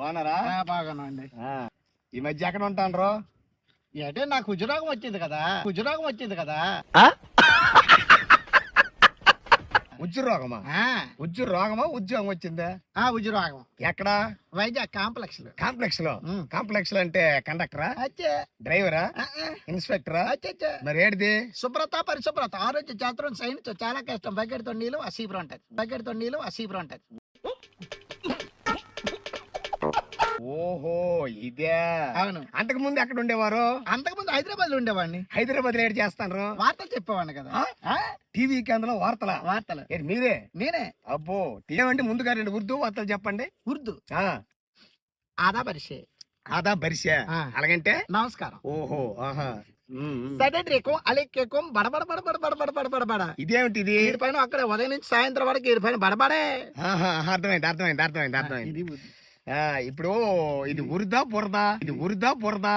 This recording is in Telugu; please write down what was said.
బాగున్నారా? బాగానండి. ఈ మధ్య ఎక్కడ ఉంటాను? అంటే నాకు ఉద్యోగం వచ్చింది కదా. ఉద్యోగమా? ఉద్యోగం వచ్చిందా? ఉద్యోగం ఎక్కడ? వైజాగ్ కాంప్లెక్స్ లో. కాంప్లెక్స్ లో అంటే కండక్టరా, అచ్చే డ్రైవరా, ఇన్స్పెక్టరా? మరి ఏంటిది? శుభ్రత పరిశుభ్రత ఆరోగ్య జాతరం సైన్స్ చాలా కష్టం. బకెట్తో నీళ్ళు అసీపురం ఉంటది. ఓహో ఇదే. అవును. అంతకు ముందు ఎక్కడ ఉండేవారు? అంతకుముందు హైదరాబాద్ లో ఉండేవాడిని. హైదరాబాద్ లో ఏడు చేస్తాను? వార్తలు చెప్పేవాడిని కదా. టీవీ కేంద్రంలో వార్తలు ఏంటి మీరే? నేనే. అబ్బో ఏమంటే ముందుగా రెండు ఉర్దూ వార్తలు చెప్పండి. ఉర్దూ. ఆదా పరిచే. అలాగంటే నమస్కారం. ఓహో ఆహా. సడెడ్రికం అలెక్కేకం బడబడ బడబడ బడబడ బడబడ. ఇదేమిటిది? వీడి పైన అక్కడ ఉదయం నుంచి సాయంత్రం వరకు వీడి పైన బడబడే. అర్థమైంది. ఇప్పుడు ఇది ఉర్దా బురదా?